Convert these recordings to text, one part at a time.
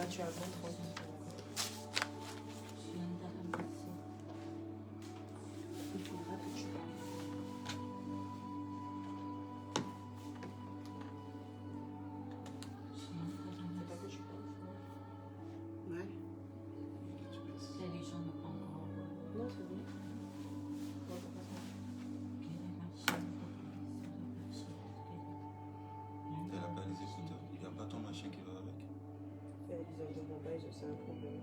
tu as le contrôle. Il faudra que tu parles. C'est pas que tu parles. Ouais. Les gens n'ont pas encore. Non, c'est bon. Elle n'a pas les écouteurs. Il n'y a pas ton machin qui va avec. Ils n'entendront pas, c'est un problème.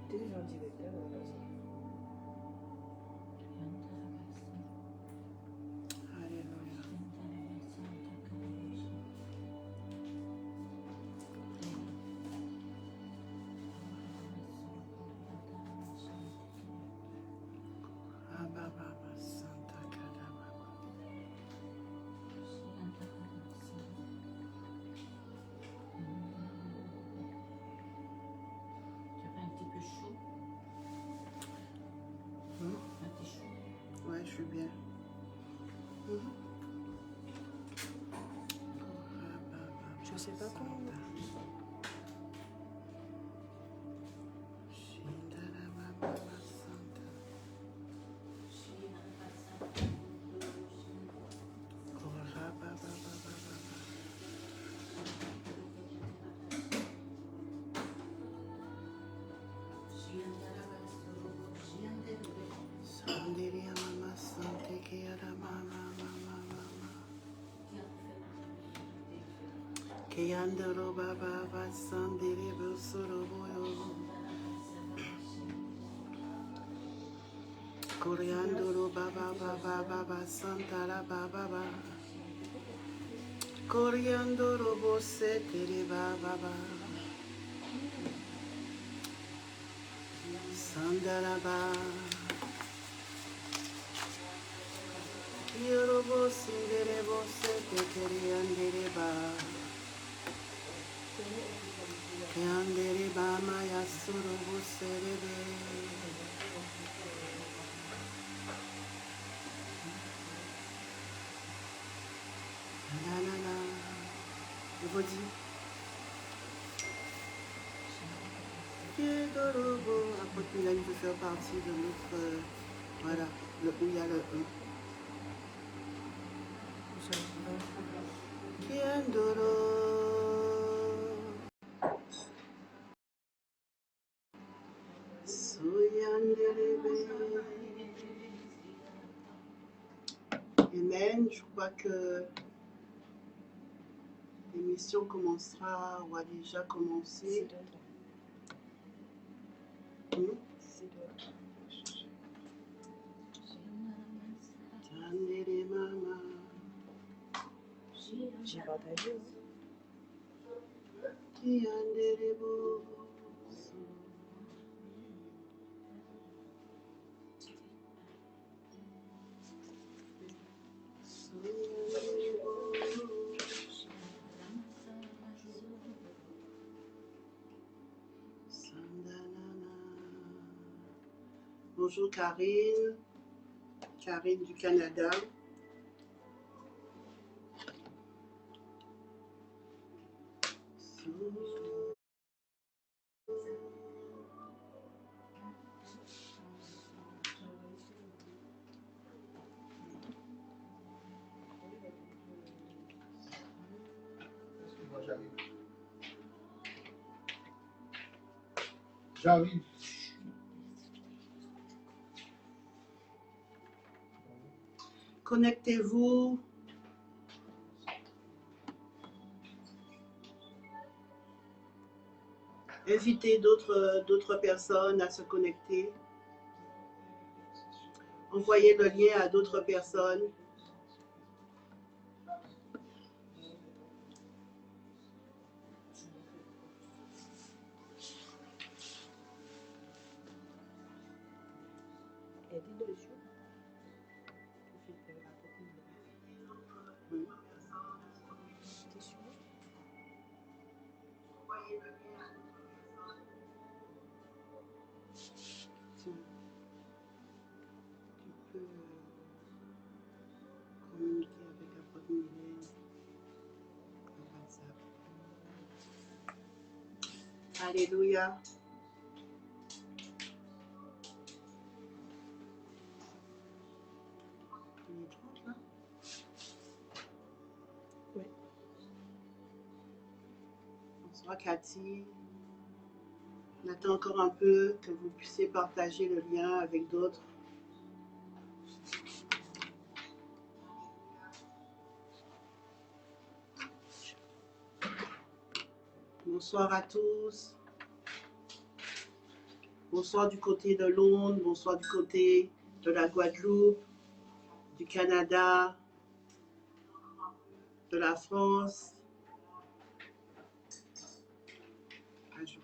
T'es déjà en direct là, là. Alléluia. Ababa Santa Kadaba. Tu as pas un petit peu chaud? Un petit chaud? Ouais, je suis bien. Je sais pas comment. Kayandoro baba basandere busoro boyo. Koreandoro baba baba baba santara baba ba. Koreandoro bose tere baba ba. Sandara ba. Yorobo sindere bose tere andere ba. Yandere bama yasuru buserebe. La la la. Je vous dis. Kiedorobo. Après qu'il a eu de faire partie de notre. Voilà. Le où il y a le E. Kiendoro. Amen. Je crois que l'émission commencera ou a déjà commencé. J'ai partagé. Bonjour Karine, Karine du Canada. J'arrive. Connectez-vous. Invitez d'autres personnes à se connecter. Envoyez le lien à d'autres personnes. Alléluia. On est 30 là? Oui. Bonsoir Cathy. On attend encore un peu que vous puissiez partager le lien avec d'autres. Bonsoir à tous. Bonsoir du côté de Londres, bonsoir du côté de la Guadeloupe, du Canada, de la France. Alléluia.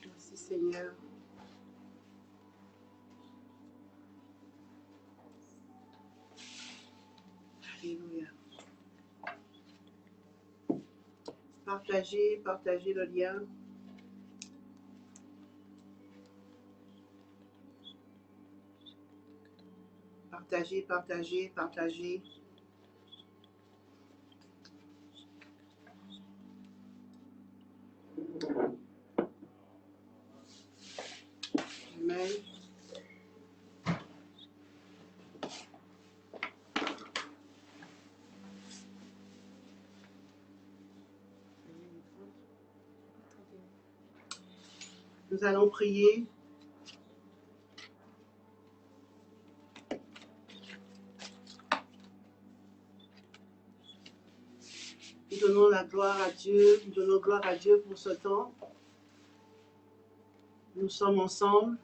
Merci Seigneur. Alléluia. Partagez le lien. Partagez. Amen. Nous allons prier. Nous donnons la gloire à Dieu. Nous donnons gloire à Dieu pour ce temps. Nous sommes ensemble.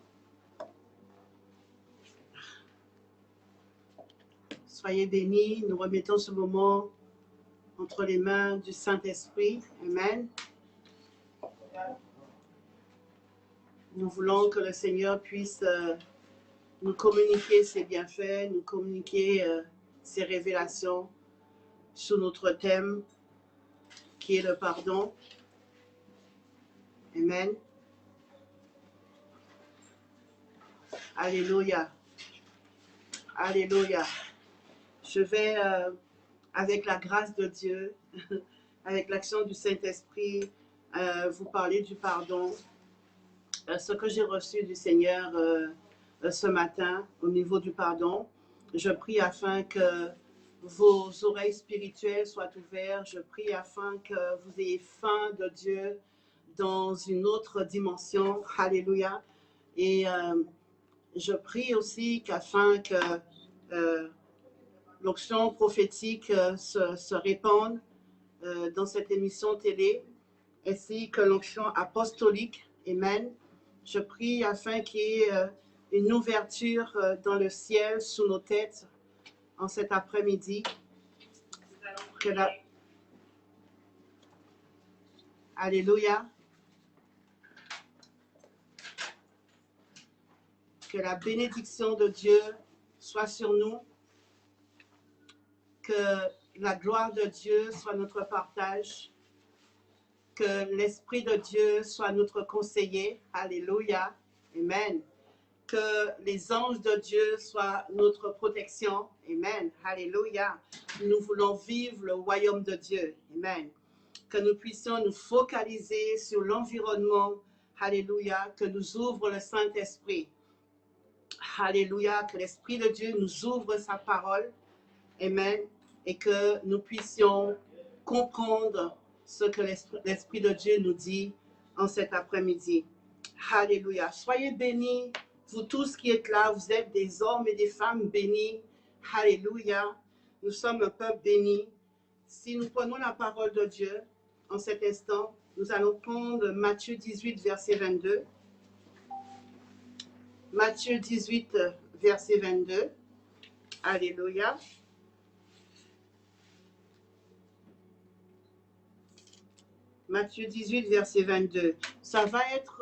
Soyez bénis. Nous remettons ce moment entre les mains du Saint-Esprit. Amen. Nous voulons que le Seigneur puisse nous communiquer ses bienfaits, nous communiquer ses révélations sur notre thème qui est le pardon. Amen. Alléluia. Alléluia. Je vais, avec la grâce de Dieu, avec l'action du Saint-Esprit, vous parler du pardon. Ce que j'ai reçu du Seigneur ce matin au niveau du pardon, je prie afin que vos oreilles spirituelles soient ouvertes. Je prie afin que vous ayez faim de Dieu dans une autre dimension. Alléluia. Et je prie aussi qu'afin que l'onction prophétique se répande dans cette émission télé, ainsi que l'onction apostolique. Amen. Je prie afin qu'il y ait une ouverture dans le ciel sous nos têtes en cet après-midi. Alléluia. Que la bénédiction de Dieu soit sur nous. Que la gloire de Dieu soit notre partage. Que l'Esprit de Dieu soit notre conseiller. Alléluia. Amen. Que les anges de Dieu soient notre protection. Amen. Alléluia. Nous voulons vivre le royaume de Dieu. Amen. Que nous puissions nous focaliser sur l'environnement. Alléluia. Que nous ouvre le Saint-Esprit. Alléluia. Que l'Esprit de Dieu nous ouvre sa parole. Amen. Et que nous puissions comprendre ce que l'Esprit de Dieu nous dit en cet après-midi. Alléluia. Soyez bénis, vous tous qui êtes là. Vous êtes des hommes et des femmes bénis. Alléluia. Nous sommes un peuple béni. Si nous prenons la parole de Dieu en cet instant, nous allons prendre Matthieu 18, verset 22. Matthieu 18, verset 22. Alléluia. Matthieu 18, verset 22. Ça va être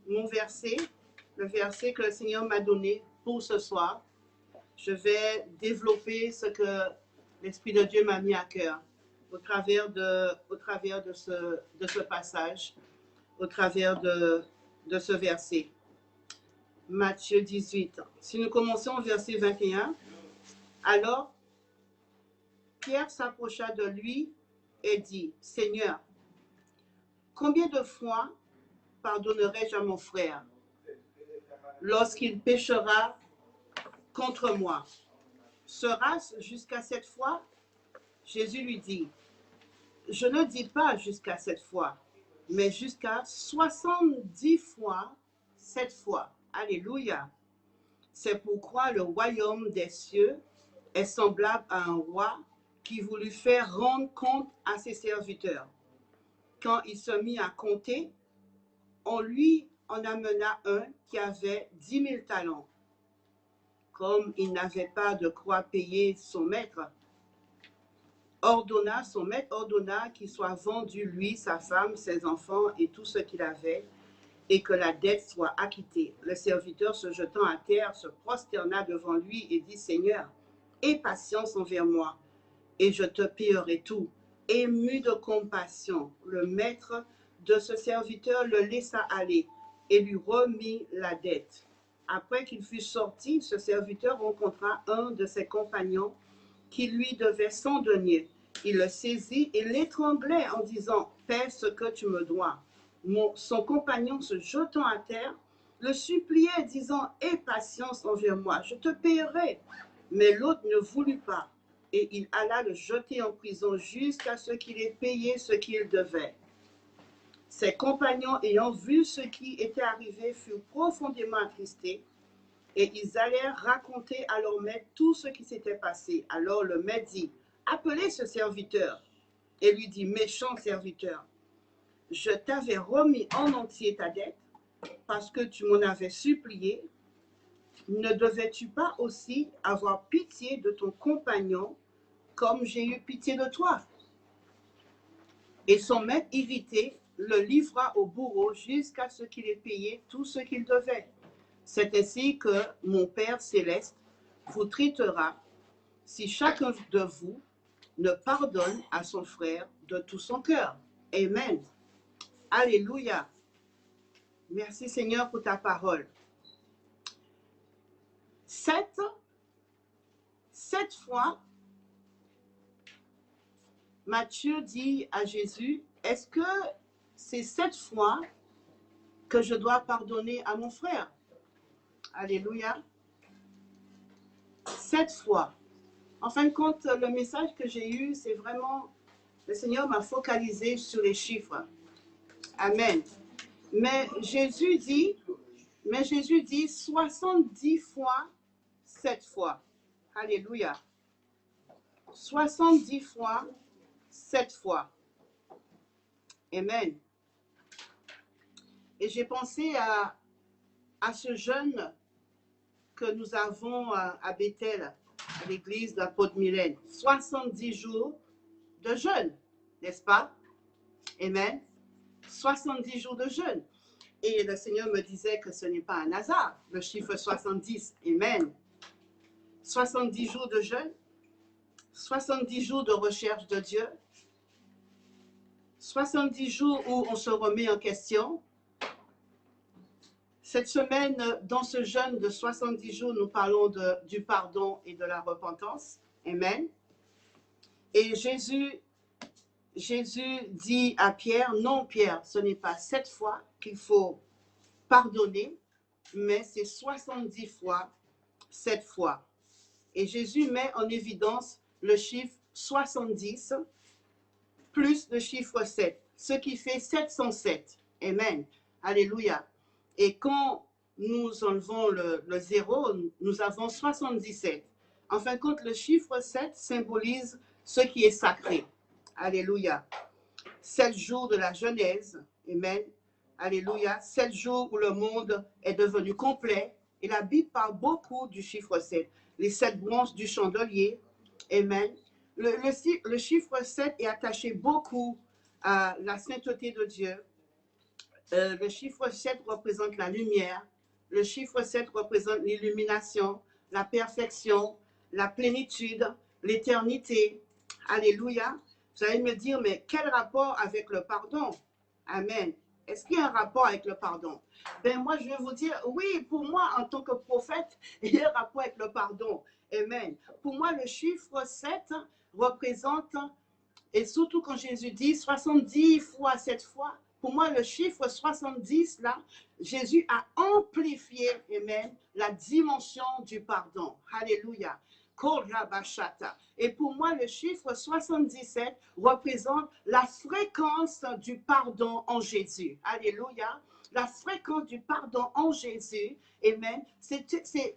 mon verset, le verset que le Seigneur m'a donné pour ce soir. Je vais développer ce que l'Esprit de Dieu m'a mis à cœur au travers de ce passage, au travers de ce verset. Matthieu 18. Si nous commençons au verset 21, alors Pierre s'approcha de lui et dit, « Seigneur, combien de fois pardonnerai-je à mon frère lorsqu'il péchera contre moi? Sera-ce jusqu'à 7 fois? » Jésus lui dit, « Je ne dis pas jusqu'à 7 fois, mais jusqu'à 70 fois 7 fois. » Alléluia. C'est pourquoi le royaume des cieux est semblable à un roi qui voulut faire rendre compte à ses serviteurs. Quand il se mit à compter, on lui en amena un qui avait 10 000 talents. Comme il n'avait pas de quoi payer son maître, son maître ordonna qu'il soit vendu, lui, sa femme, ses enfants et tout ce qu'il avait, et que la dette soit acquittée. Le serviteur, se jetant à terre, se prosterna devant lui et dit, « Seigneur, aie patience envers moi, et je te paierai tout. » Ému de compassion, le maître de ce serviteur le laissa aller et lui remit la dette. Après qu'il fut sorti, ce serviteur rencontra un de ses compagnons qui lui devait 100 deniers. Il le saisit et l'étranglait en disant, « Paie ce que tu me dois. » Son compagnon, se jetant à terre, le suppliait, disant, « Aie patience envers moi, je te paierai. » Mais l'autre ne voulut pas, et il alla le jeter en prison jusqu'à ce qu'il ait payé ce qu'il devait. Ses compagnons, ayant vu ce qui était arrivé, furent profondément attristés, et ils allèrent raconter à leur maître tout ce qui s'était passé. Alors le maître dit, « Appelez ce serviteur. » Et lui dit, « Méchant serviteur, je t'avais remis en entier ta dette parce que tu m'en avais supplié. Ne devais-tu pas aussi avoir pitié de ton compagnon comme j'ai eu pitié de toi? » Et son maître irrité le livra au bourreau jusqu'à ce qu'il ait payé tout ce qu'il devait. C'est ainsi que mon Père céleste vous traitera si chacun de vous ne pardonne à son frère de tout son cœur. Amen. Alléluia. Merci Seigneur pour ta parole. 7 fois, Matthieu dit à Jésus, est-ce que c'est 7 fois que je dois pardonner à mon frère? Alléluia. 7 fois. En fin de compte, le message que j'ai eu, c'est vraiment, le Seigneur m'a focalisé sur les chiffres. Amen. Mais Jésus dit 70 fois 7 fois. Alléluia. 70 fois 7 fois. Amen. Et j'ai pensé à ce jeûne que nous avons à Bethel, à l'église de la Côte-Mylène. 70 jours de jeûne, n'est-ce pas? Amen. 70 jours de jeûne. Et le Seigneur me disait que ce n'est pas un hasard, le chiffre 70. Amen. 70 jours de jeûne, 70 jours de recherche de Dieu, 70 jours où on se remet en question. Cette semaine, dans ce jeûne de 70 jours, nous parlons du pardon et de la repentance. Amen. Et Jésus dit à Pierre, non Pierre, ce n'est pas 7 fois qu'il faut pardonner, mais c'est 70 fois 7 fois. Et Jésus met en évidence le chiffre 70 plus le chiffre 7, ce qui fait 707. Amen. Alléluia. Et quand nous enlevons le 0, nous avons 77. En fin de compte, le chiffre 7 symbolise ce qui est sacré. Alléluia. 7 jours de la Genèse. Amen. Alléluia. 7 jours où le monde est devenu complet. Et la Bible parle beaucoup du chiffre 7. Les 7 branches du chandelier. Amen. Le chiffre 7 est attaché beaucoup à la sainteté de Dieu. Le chiffre 7 représente la lumière, Le chiffre 7 représente l'illumination, la perfection, la plénitude, l'éternité. Alléluia. Vous allez me dire, mais quel rapport avec le pardon? Amen. Est-ce qu'il y a un rapport avec le pardon? Ben moi, je vais vous dire, oui, pour moi, en tant que prophète, il y a un rapport avec le pardon. Amen. Pour moi, le chiffre 7 représente, et surtout quand Jésus dit 70 fois 7 fois, pour moi, le chiffre 70, là, Jésus a amplifié, amen, la dimension du pardon. Alléluia. Et pour moi, le chiffre 77 représente la fréquence du pardon en Jésus. Alléluia. La fréquence du pardon en Jésus. Amen.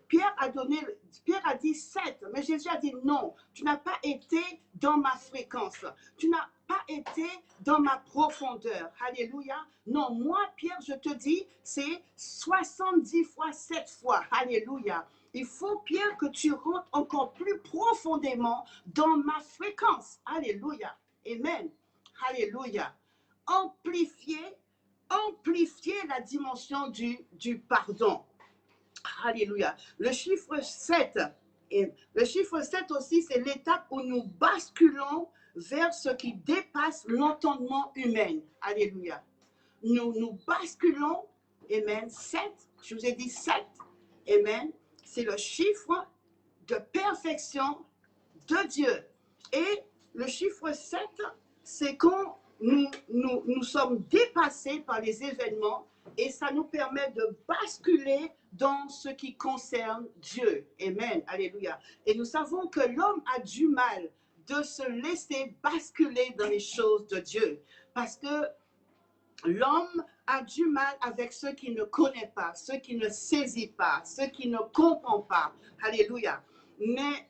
Pierre a dit 7, mais Jésus a dit non, tu n'as pas été dans ma fréquence. Tu n'as pas été dans ma profondeur. Alléluia. Non, moi, Pierre, je te dis, c'est 70 fois 7 fois. Alléluia. Il faut, Pierre, que tu rentres encore plus profondément dans ma fréquence. Alléluia. Amen. Alléluia. Amplifier la dimension du pardon. Alléluia. Le chiffre 7 aussi, c'est l'étape où nous basculons vers ce qui dépasse l'entendement humain. Alléluia. Nous basculons, amen, 7, je vous ai dit 7, amen, c'est le chiffre de perfection de Dieu. Et le chiffre 7, c'est quand nous sommes dépassés par les événements et ça nous permet de basculer dans ce qui concerne Dieu. Amen. Alléluia. Et nous savons que l'homme a du mal de se laisser basculer dans les choses de Dieu parce que l'homme a du mal avec ceux qui ne connaissent pas, ceux qui ne saisissent pas, ceux qui ne comprennent pas. Alléluia. Mais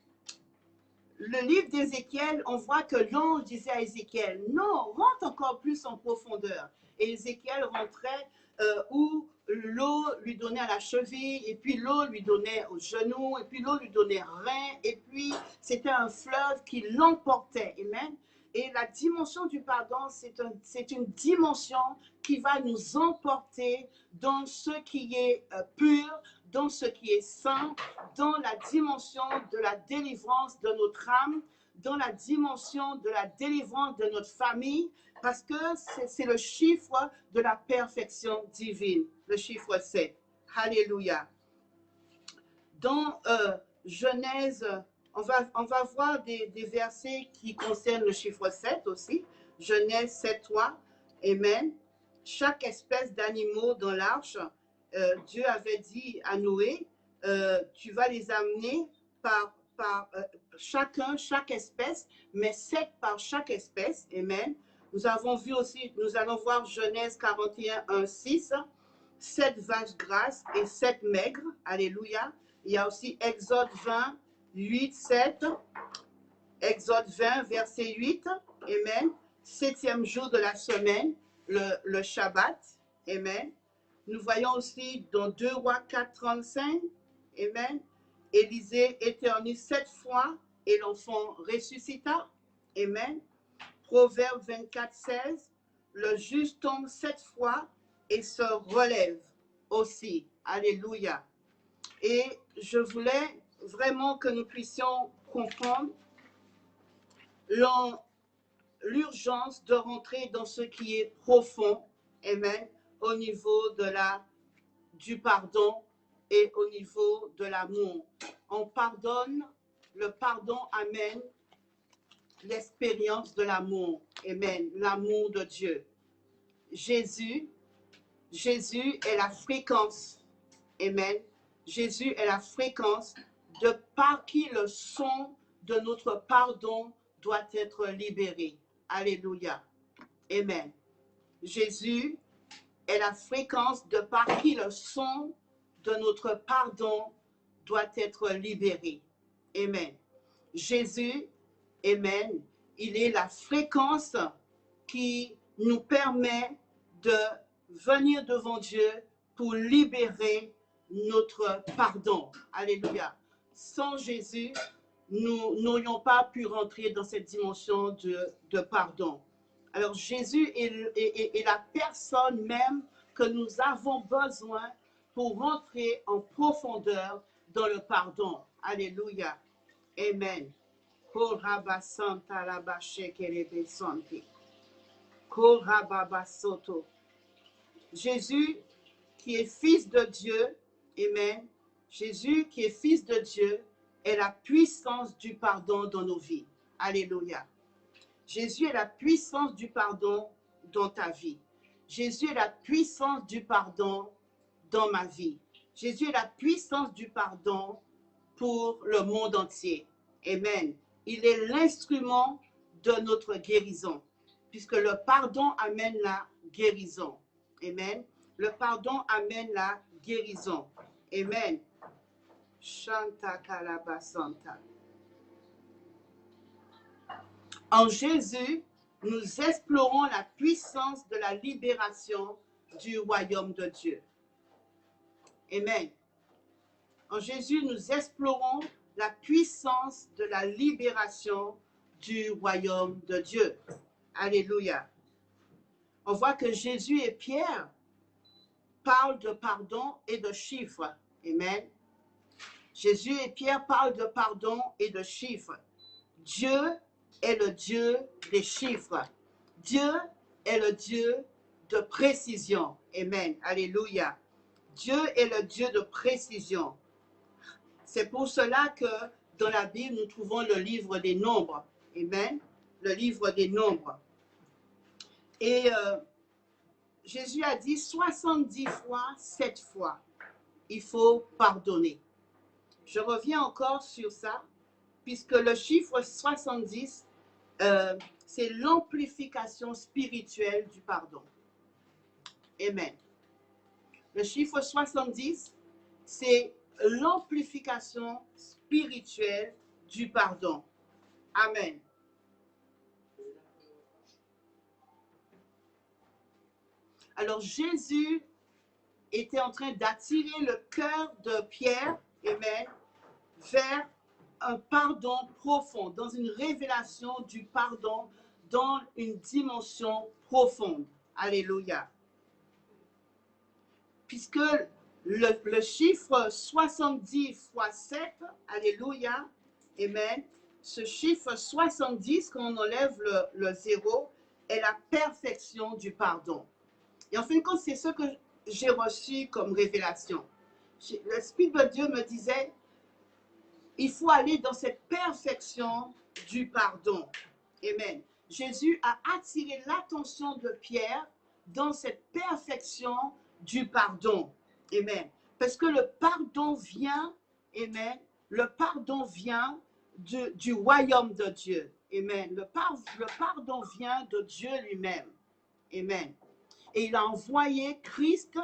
le livre d'Ézéchiel, on voit que l'ange disait à Ézéchiel, non, rentre encore plus en profondeur. Et Ézéchiel rentrait où l'eau lui donnait à la cheville, et puis l'eau lui donnait aux genoux, et puis l'eau lui donnait rein, et puis c'était un fleuve qui l'emportait. Amen. Et la dimension du pardon, c'est une dimension qui va nous emporter dans ce qui est pur, dans ce qui est saint, dans la dimension de la délivrance de notre âme, dans la dimension de la délivrance de notre famille, parce que c'est le chiffre de la perfection divine, le chiffre 7. Alléluia. Dans Genèse, on va voir des versets qui concernent le chiffre 7 aussi. Genèse 7:3, Amen. Chaque espèce d'animaux dans l'arche, Dieu avait dit à Noé, tu vas les amener par chaque espèce, mais 7 par chaque espèce. Amen. Nous avons vu aussi, nous allons voir Genèse 41:1-6, 7 vaches grasses et 7 maigres. Alléluia. Il y a aussi Exode 20:8-7. Exode 20, verset 8. Amen. 7e jour de la semaine, le Shabbat. Amen. Nous voyons aussi dans 2 Rois 4:35. Amen. Élisée éternue 7 fois et l'enfant ressuscita. Amen. Proverbe 24:16. Le juste tombe 7 fois et se relève aussi. Alléluia. Et je voulais vraiment que nous puissions comprendre l'urgence de rentrer dans ce qui est profond, amen, au niveau du pardon et au niveau de l'amour. On pardonne, le pardon amène l'expérience de l'amour, amen, l'amour de Dieu. Jésus est la fréquence, amen. Jésus est la fréquence de par qui le son de notre pardon doit être libéré. Alléluia. Amen. Jésus est la fréquence de par qui le son de notre pardon doit être libéré. Amen. Jésus, amen, il est la fréquence qui nous permet de venir devant Dieu pour libérer notre pardon. Alléluia. Sans Jésus, nous n'aurions pas pu rentrer dans cette dimension de pardon. Alors Jésus est la personne même que nous avons besoin pour rentrer en profondeur dans le pardon. Alléluia. Amen. Jésus qui est fils de Dieu, amen. Jésus qui est fils de Dieu est la puissance du pardon dans nos vies. Alléluia. Jésus est la puissance du pardon dans ta vie. Jésus est la puissance du pardon dans ma vie. Jésus est la puissance du pardon pour le monde entier. Amen. Il est l'instrument de notre guérison, puisque le pardon amène la guérison. Amen. Le pardon amène la guérison. Amen. Shanta Kalabasanta. En Jésus, nous explorons la puissance de la libération du royaume de Dieu. Amen. En Jésus, nous explorons la puissance de la libération du royaume de Dieu. Alléluia. On voit que Jésus et Pierre parlent de pardon et de chiffres. Amen. Jésus et Pierre parlent de pardon et de chiffres. Dieu est le Dieu des chiffres. Dieu est le Dieu de précision. Amen. Alléluia. Dieu est le Dieu de précision. C'est pour cela que dans la Bible, nous trouvons le livre des nombres. Amen. Le livre des nombres. Et Jésus a dit 70 fois, 7 fois, il faut pardonner. Je reviens encore sur ça, puisque le chiffre 70, c'est l'amplification spirituelle du pardon. Amen. Le chiffre 70, c'est l'amplification spirituelle du pardon. Amen. Alors Jésus était en train d'attirer le cœur de Pierre, amen, vers un pardon profond, dans une révélation du pardon, dans une dimension profonde. Alléluia. Puisque le chiffre 70 fois 7, alléluia, amen, ce chiffre 70, quand on enlève le 0, est la perfection du pardon. Et en fin de compte, c'est ce que j'ai reçu comme révélation. L'Esprit de Dieu me disait, il faut aller dans cette perfection du pardon. Amen. Jésus a attiré l'attention de Pierre dans cette perfection du pardon. Amen. Parce que le pardon vient, amen, le pardon vient du royaume de Dieu. Amen. Le pardon vient de Dieu lui-même. Amen. Et il a envoyé Christ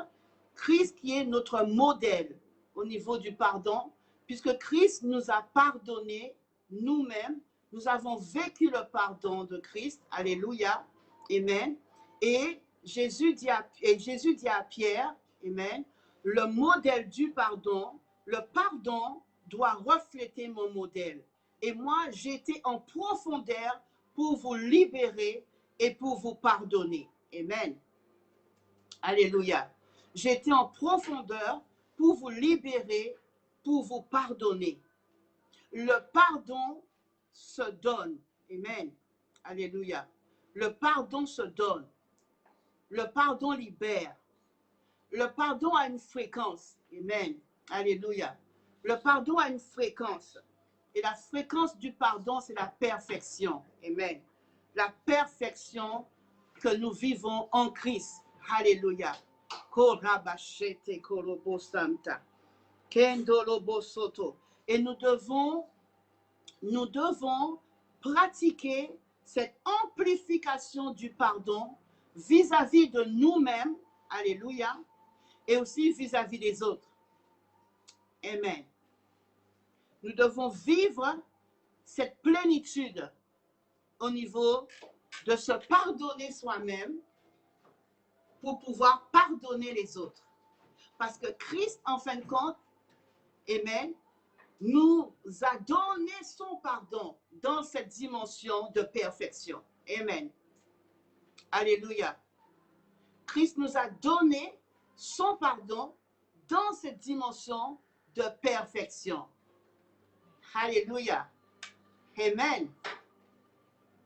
qui est notre modèle au niveau du pardon, puisque Christ nous a pardonné nous-mêmes, nous avons vécu le pardon de Christ, alléluia, amen, et Jésus dit à Pierre, amen, le modèle du pardon, le pardon doit refléter mon modèle, et moi j'étais en profondeur pour vous libérer et pour vous pardonner, amen. Alléluia. J'étais en profondeur pour vous libérer, pour vous pardonner. Le pardon se donne. Amen. Alléluia. Le pardon se donne. Le pardon libère. Le pardon a une fréquence. Amen. Alléluia. Le pardon a une fréquence. Et la fréquence du pardon, c'est la perfection. Amen. La perfection que nous vivons en Christ. Alléluia. Et nous devons pratiquer cette amplification du pardon vis-à-vis de nous-mêmes, alléluia, et aussi vis-à-vis des autres. Amen. Nous devons vivre cette plénitude au niveau de se pardonner soi-même pour pouvoir pardonner les autres. Parce que Christ, en fin de compte, amen, nous a donné son pardon dans cette dimension de perfection. Amen. Alléluia. Christ nous a donné son pardon dans cette dimension de perfection. Alléluia. Amen.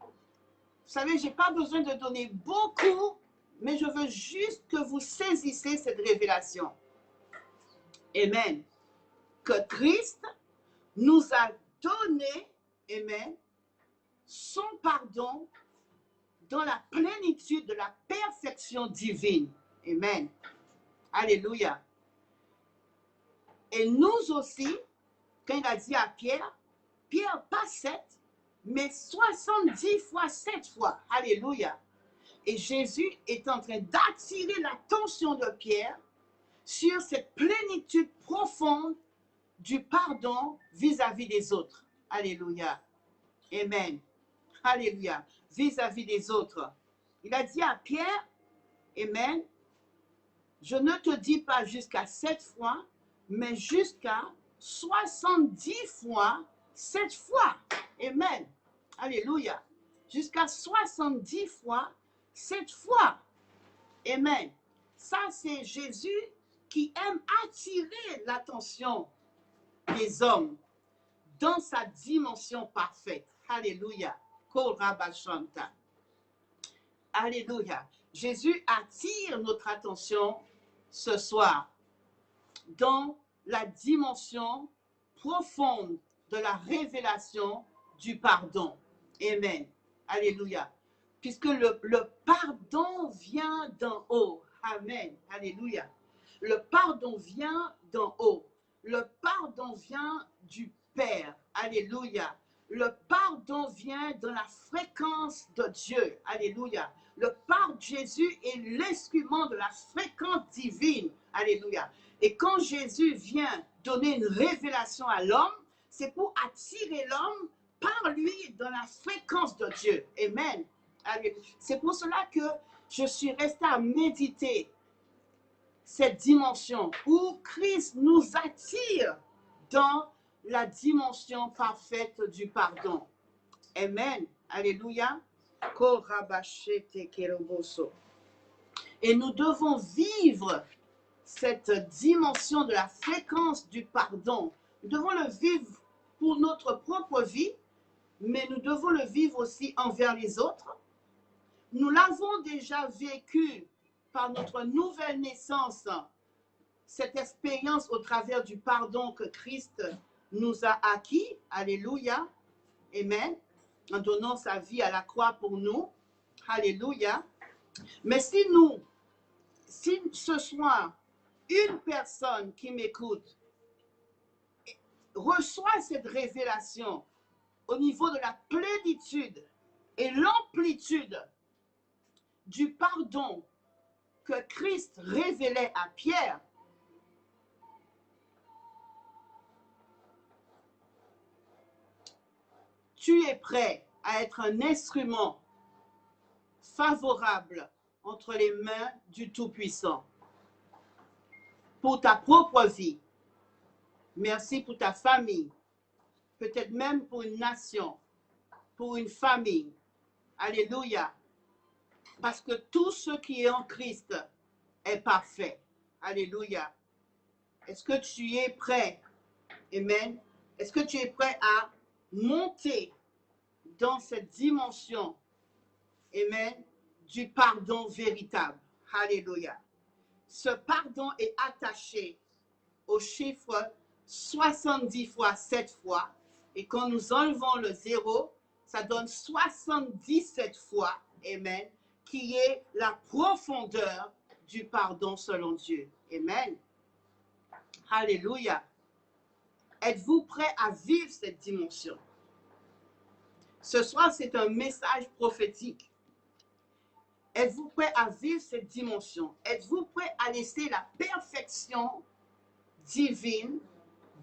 Vous savez, je n'ai pas besoin de donner beaucoup, mais je veux juste que vous saisissez cette révélation. Amen. Que Christ nous a donné, amen, son pardon dans la plénitude de la perfection divine. Amen. Alléluia. Et nous aussi, quand il a dit à Pierre, Pierre, pas 7, mais 70 fois 7 fois. Alléluia. Et Jésus est en train d'attirer l'attention de Pierre sur cette plénitude profonde du pardon vis-à-vis des autres. Alléluia. Amen. Alléluia. Vis-à-vis des autres. Il a dit à Pierre, amen, je ne te dis pas jusqu'à 7 fois, mais jusqu'à 70 fois 7 fois. Amen. Alléluia. Jusqu'à 70 fois 7 fois. Amen. Ça, c'est Jésus qui aime attirer l'attention des hommes dans sa dimension parfaite. Alléluia. Korabashanta. Alléluia. Jésus attire notre attention ce soir dans la dimension profonde de la révélation du pardon. Amen. Alléluia. Puisque le pardon vient d'en haut. Amen. Alléluia. Le pardon vient d'en haut. Le pardon vient du Père. Alléluia. Le pardon vient de la fréquence de Dieu. Alléluia. Le pardon de Jésus est l'instrument de la fréquence divine. Alléluia. Et quand Jésus vient donner une révélation à l'homme, c'est pour attirer l'homme par lui dans la fréquence de Dieu. Amen. C'est pour cela que je suis restée à méditer cette dimension où Christ nous attire dans la dimension parfaite du pardon. Amen. Alléluia. Et nous devons vivre cette dimension de la fréquence du pardon. Nous devons le vivre pour notre propre vie, mais nous devons le vivre aussi envers les autres. Nous l'avons déjà vécu par notre nouvelle naissance, cette expérience au travers du pardon que Christ nous a acquis. Alléluia. Amen. En donnant sa vie à la croix pour nous. Alléluia. Mais si ce soir, une personne qui m'écoute reçoit cette révélation au niveau de la plénitude et l'amplitude du pardon que Christ révélait à Pierre, tu es prêt à être un instrument favorable entre les mains du Tout-Puissant pour ta propre vie. Merci pour ta famille, peut-être même pour une nation, pour une famille. Alléluia. Parce que tout ce qui est en Christ est parfait. Alléluia. Est-ce que tu es prêt? Amen. Est-ce que tu es prêt à monter dans cette dimension, amen, du pardon véritable? Alléluia. Ce pardon est attaché au chiffre 70 fois 7 fois. Et quand nous enlevons le 0, ça donne 77 fois, amen, qui est la profondeur du pardon selon Dieu. Amen. Alléluia. Êtes-vous prêts à vivre cette dimension? Ce soir, c'est un message prophétique. Êtes-vous prêts à vivre cette dimension? Êtes-vous prêts à laisser la perfection divine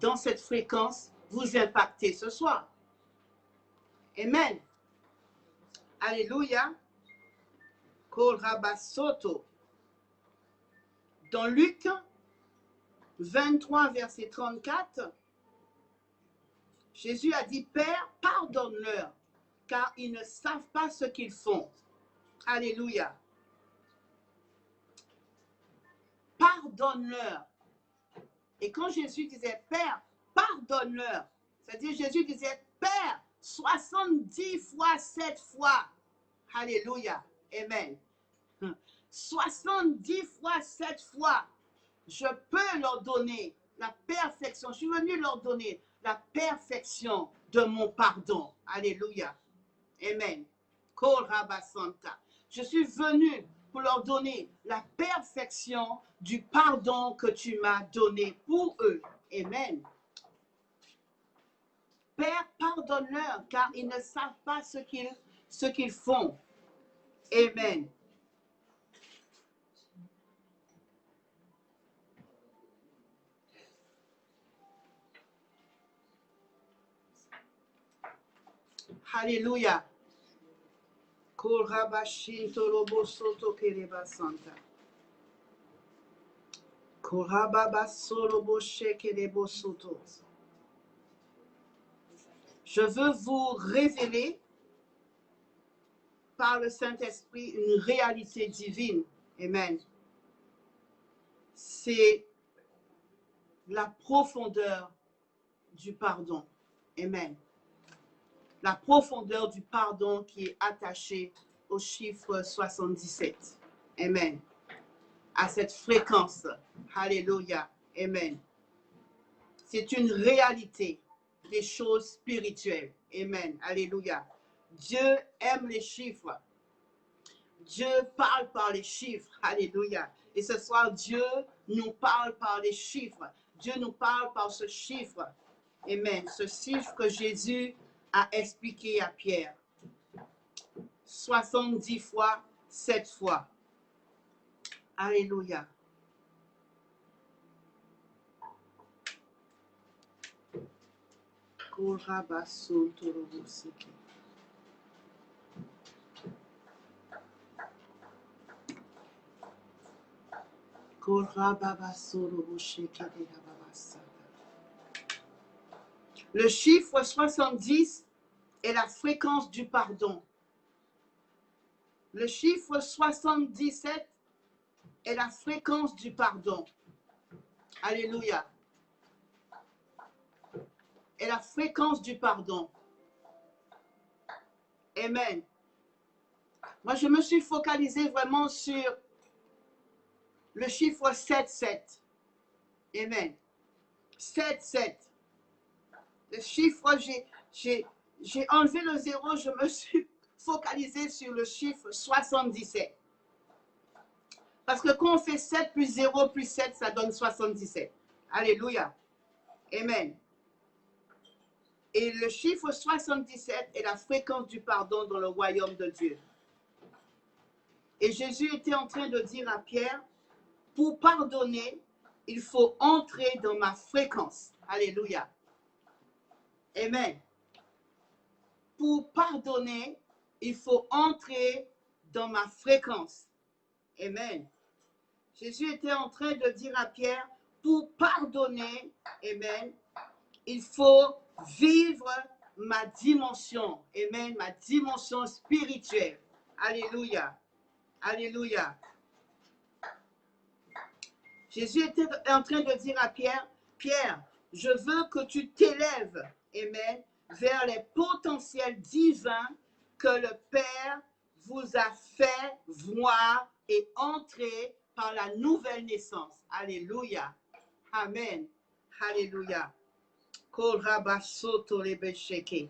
dans cette fréquence vous impacter ce soir? Amen. Alléluia. Korabasoto. Dans Luc 23, verset 34, Jésus a dit, Père, pardonne-leur, car ils ne savent pas ce qu'ils font. Alléluia. Pardonne-leur. Et quand Jésus disait, Père, pardonne-leur, c'est-à-dire Jésus disait, Père, 70 fois, 7 fois. Alléluia. Amen. 70 fois, 7 fois, je peux leur donner la perfection. Je suis venu leur donner la perfection de mon pardon. Alléluia. Amen. Korabasanta. Je suis venu pour leur donner la perfection du pardon que tu m'as donné pour eux. Amen. Père, pardonne-leur, car ils ne savent pas ce qu'ils font. Amen. Alléluia. Korabashin torobo soto kereba santa. Korababa sorobo shekerebo soto. Je veux vous révéler par le Saint-Esprit une réalité divine. Amen. C'est la profondeur du pardon. Amen. La profondeur du pardon qui est attachée au chiffre 77. Amen. À cette fréquence. Alléluia. Amen. C'est une réalité des choses spirituelles. Amen. Alléluia. Dieu aime les chiffres. Dieu parle par les chiffres. Alléluia. Et ce soir, Dieu nous parle par les chiffres. Dieu nous parle par ce chiffre. Amen. Ce chiffre que Jésus a expliqué à Pierre. 70 fois, 7 fois. Alléluia. Le chiffre 70 est la fréquence du pardon. Le chiffre 77 est la fréquence du pardon. Alléluia. Et la fréquence du pardon. Amen. Moi, je me suis focalisée vraiment sur le chiffre 7. Amen. 7. Le chiffre, j'ai enlevé le 0, je me suis focalisée sur le chiffre 77. Parce que quand on fait 7 plus 0 plus 7, ça donne 77. Alléluia. Amen. Et le chiffre 77 est la fréquence du pardon dans le royaume de Dieu. Et Jésus était en train de dire à Pierre, pour pardonner, il faut entrer dans ma fréquence. Alléluia. Amen. Pour pardonner, il faut entrer dans ma fréquence. Amen. Jésus était en train de dire à Pierre, pour pardonner, amen, il faut vivre ma dimension, amen, ma dimension spirituelle. Alléluia. Alléluia. Jésus était en train de dire à Pierre, Pierre, je veux que tu t'élèves, amen, vers les potentiels divins que le Père vous a fait voir et entrer par la nouvelle naissance. Alléluia. Amen. Alléluia. Korabasoto lebesheke.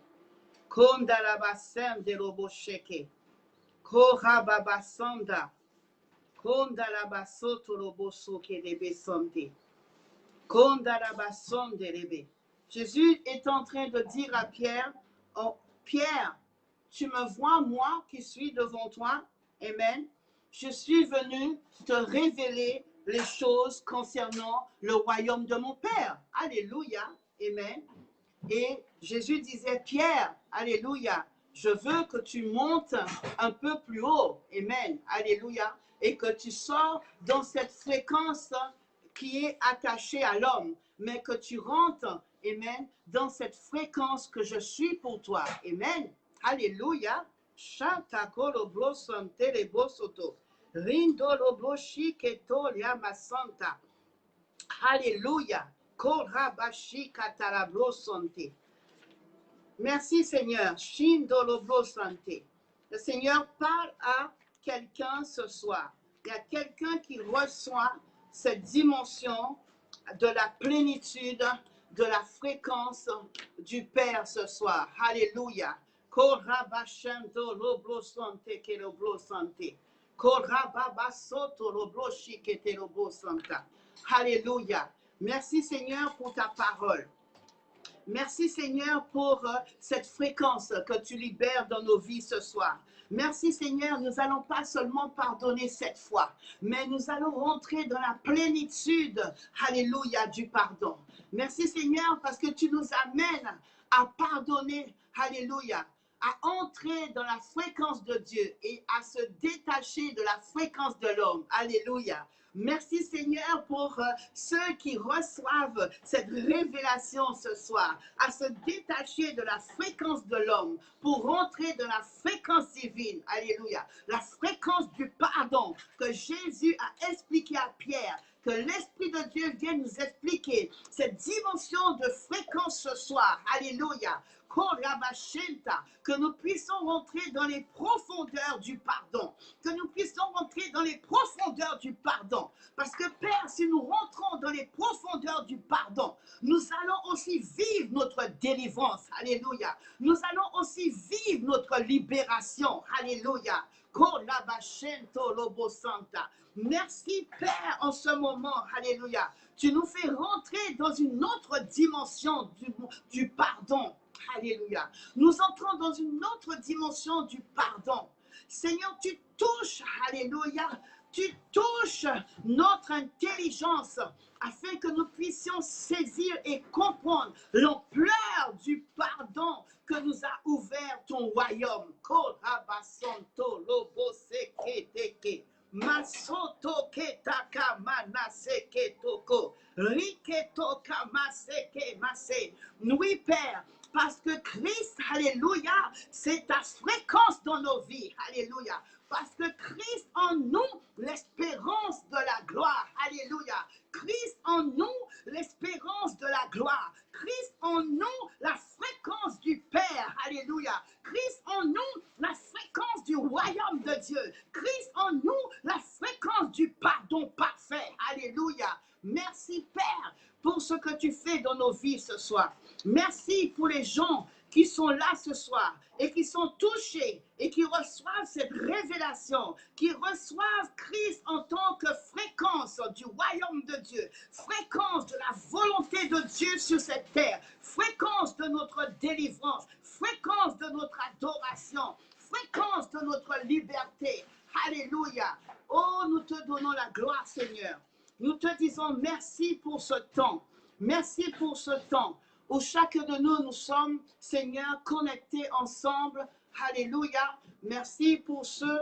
Kondalabasem de robosheke. Korababasanda. Kondalabasoto robosoke lebesonde. Kondalabasonde lebe. Jésus est en train de dire à Pierre, oh, Pierre, tu me vois, moi qui suis devant toi, amen. Je suis venu te révéler les choses concernant le royaume de mon Père. Alléluia, amen. Et Jésus disait, Pierre, alléluia, je veux que tu montes un peu plus haut, amen, alléluia, et que tu sors dans cette fréquence qui est attachée à l'homme, mais que tu rentres, amen, dans cette fréquence que je suis pour toi, amen, alléluia. Chantakolo blossom telebosoto, rindolo bloshi keto liamasanta, alléluia, Korabashi katarablo sante. Merci Seigneur. Shindoloblo sante. Le Seigneur parle à quelqu'un ce soir. Il y a quelqu'un qui reçoit cette dimension de la plénitude, de la fréquence du Père ce soir. Alléluia. Korabashando loblo sante keloblo sante. Korababasoto loblo shikete loblo santa. Alléluia. Merci Seigneur pour ta parole. Merci Seigneur pour cette fréquence que tu libères dans nos vies ce soir. Merci Seigneur, nous n'allons pas seulement pardonner cette fois, mais nous allons rentrer dans la plénitude, alléluia, du pardon. Merci Seigneur parce que tu nous amènes à pardonner, alléluia, à entrer dans la fréquence de Dieu et à se détacher de la fréquence de l'homme, alléluia. Merci Seigneur pour ceux qui reçoivent cette révélation ce soir, à se détacher de la fréquence de l'homme pour rentrer dans la fréquence divine. Alléluia. La fréquence du pardon que Jésus a expliqué à Pierre, que l'Esprit de Dieu vienne nous expliquer cette dimension de fréquence ce soir. Alléluia. Que nous puissions rentrer dans les profondeurs du pardon, que nous puissions rentrer dans les profondeurs du pardon. Parce que Père, si nous rentrons dans les profondeurs du pardon, nous allons aussi vivre notre délivrance. Alléluia. Nous allons aussi vivre notre libération. Alléluia. Merci Père en ce moment. Alléluia. Tu nous fais rentrer dans une autre dimension du pardon. Alléluia. Nous entrons dans une autre dimension du pardon. Seigneur, tu touches, alléluia, tu touches notre intelligence afin que nous puissions saisir et comprendre l'ampleur du pardon que nous a ouvert ton royaume. Masoto ketaka manaseke toko, riketo kamaseke mase. Oui, Père, parce que Christ, alléluia, c'est ta fréquence dans nos vies, alléluia. Parce que Christ en nous, l'espérance de la gloire, alléluia. Christ en nous, l'espérance de la gloire. Christ en nous, la fréquence du Père, alléluia. Christ en nous, la fréquence du royaume de Dieu. Christ en nous, la fréquence du pardon parfait, alléluia. Merci Père pour ce que tu fais dans nos vies ce soir. Merci pour les gens qui sont là ce soir et qui sont touchés et qui reçoivent cette révélation, qui reçoivent Christ en tant que fréquence du royaume de Dieu, fréquence de la volonté de Dieu sur cette terre, fréquence de notre délivrance, fréquence de notre adoration, fréquence de notre liberté. Alléluia. Oh, nous te donnons la gloire, Seigneur. Nous te disons merci pour ce temps. Merci pour ce temps où chacun de nous, nous sommes, Seigneur, connectés ensemble. Alléluia. Merci pour ceux,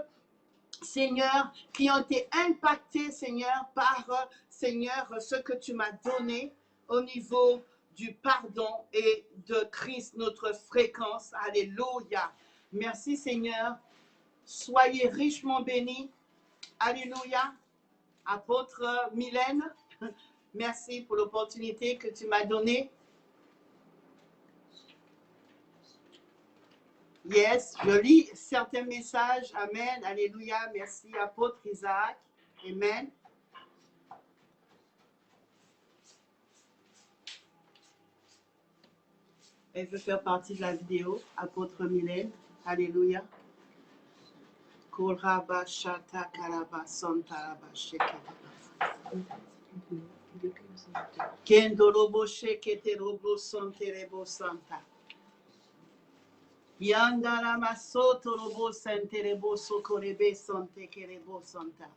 Seigneur, qui ont été impactés, Seigneur, par, Seigneur, ce que tu m'as donné au niveau du pardon et de Christ, notre fréquence. Alléluia. Merci, Seigneur. Soyez richement bénis. Alléluia. Apôtre Mylène, merci pour l'opportunité que tu m'as donnée. Yes, je lis certains messages. Amen. Alléluia. Merci, apôtre Isaac. Amen. Elle veut faire partie de la vidéo, apôtre Mylène. Alléluia. Koraba shata karaba sontaraba shekeba. Kendorobo shekete robo sonterebo santa. Yandara masoto robo senterebo sokorebe sonte kerebo santa.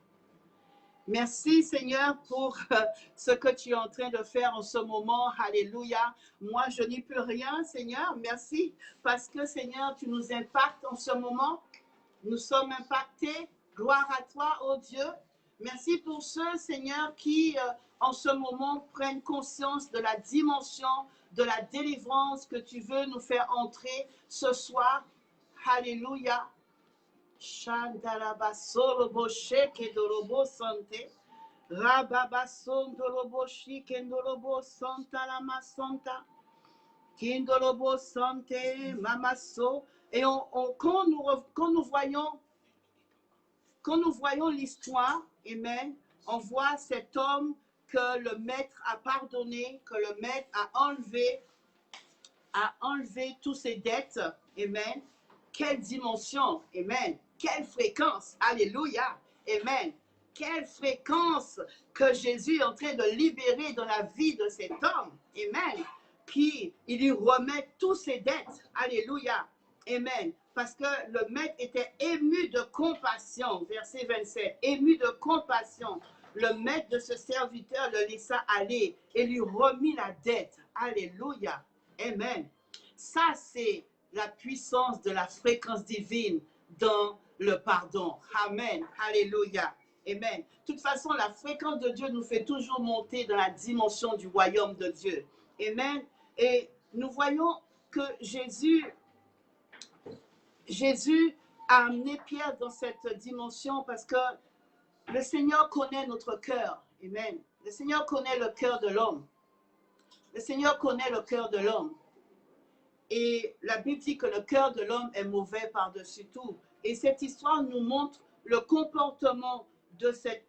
Merci Seigneur pour ce que tu es en train de faire en ce moment. Alléluia. Moi, je n'y peux rien, Seigneur. Merci parce que Seigneur, tu nous impactes en ce moment. Nous sommes impactés. Gloire à toi, ô Dieu. Merci pour ceux, Seigneur, qui en ce moment prennent conscience de la dimension de la délivrance que tu veux nous faire entrer ce soir. Alléluia. Rababa sondolobo shikendolobo santa lama santa. Kindolobo sante mamaso. Et quand nous voyons l'histoire, amen, on voit cet homme que le maître a pardonné, que le maître a enlevé toutes ses dettes, amen. Quelle dimension, amen. Quelle fréquence, alléluia, amen. Quelle fréquence que Jésus est en train de libérer dans la vie de cet homme, amen. Puis il lui remet toutes ses dettes, alléluia, amen. Parce que le maître était ému de compassion, verset 27, ému de compassion. Le maître de ce serviteur le laissa aller et lui remit la dette, alléluia. Amen. Ça, c'est la puissance de la fréquence divine dans le pardon. Amen. Alléluia. Amen. De toute façon, la fréquence de Dieu nous fait toujours monter dans la dimension du royaume de Dieu. Amen. Et nous voyons que Jésus a amené Pierre dans cette dimension parce que le Seigneur connaît notre cœur. Amen. Le Seigneur connaît le cœur de l'homme. Le Seigneur connaît le cœur de l'homme. Et la Bible dit que le cœur de l'homme est mauvais par-dessus tout. Et cette histoire nous montre le comportement de cet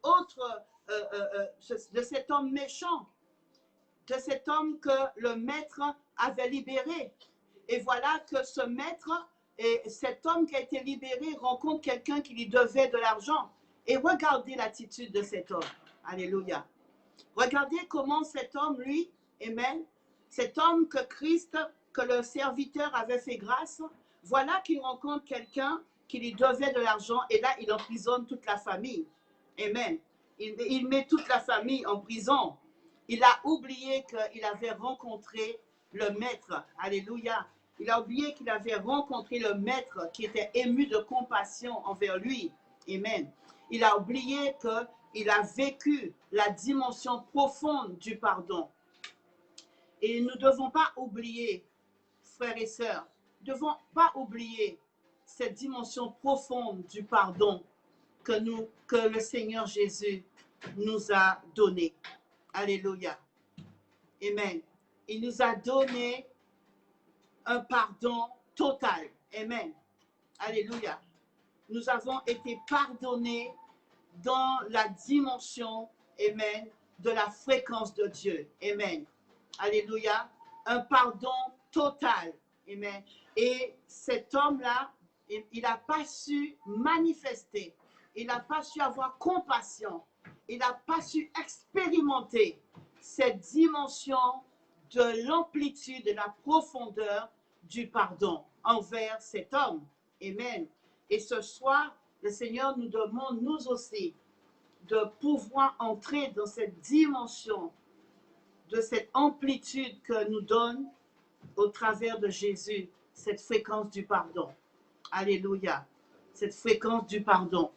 de cet homme méchant, de cet homme que le maître avait libéré. Et voilà que ce maître et cet homme qui a été libéré rencontre quelqu'un qui lui devait de l'argent. Et regardez l'attitude de cet homme. Alléluia. Regardez comment cet homme, lui, amen, cet homme que Christ, que le serviteur avait fait grâce, voilà qu'il rencontre quelqu'un qui lui devait de l'argent et là, il emprisonne toute la famille. Amen. Il met toute la famille en prison. Il a oublié qu'il avait rencontré le maître. Alléluia. Il a oublié qu'il avait rencontré le maître qui était ému de compassion envers lui. Amen. Il a oublié qu'il a vécu la dimension profonde du pardon. Et nous ne devons pas oublier, frères et sœurs, nous ne devons pas oublier cette dimension profonde du pardon que le Seigneur Jésus nous a donné. Alléluia. Amen. Il nous a donné un pardon total. Amen. Alléluia. Nous avons été pardonnés dans la dimension, amen, de la fréquence de Dieu. Amen. Alléluia. Un pardon total. Amen. Et cet homme-là, il n'a pas su manifester. Il n'a pas su avoir compassion. Il n'a pas su expérimenter cette dimension de l'amplitude, de la profondeur du pardon envers cet homme. Amen. Et ce soir, le Seigneur nous demande, nous aussi, de pouvoir entrer dans cette dimension, de cette amplitude que nous donne au travers de Jésus, cette fréquence du pardon. Alléluia. Cette fréquence du pardon.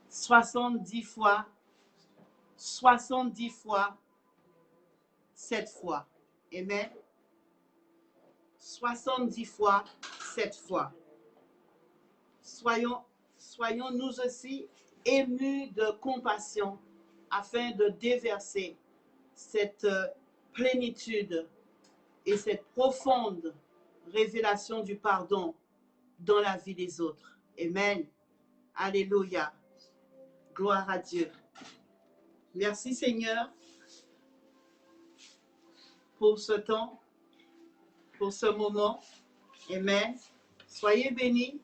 70 fois, 7 fois. Amen. 70 fois, 7 fois. Soyons nous aussi émus de compassion afin de déverser cette plénitude et cette profonde révélation du pardon dans la vie des autres. Amen. Alléluia. Gloire à Dieu. Merci Seigneur pour ce temps, pour ce moment. Amen. Soyez bénis.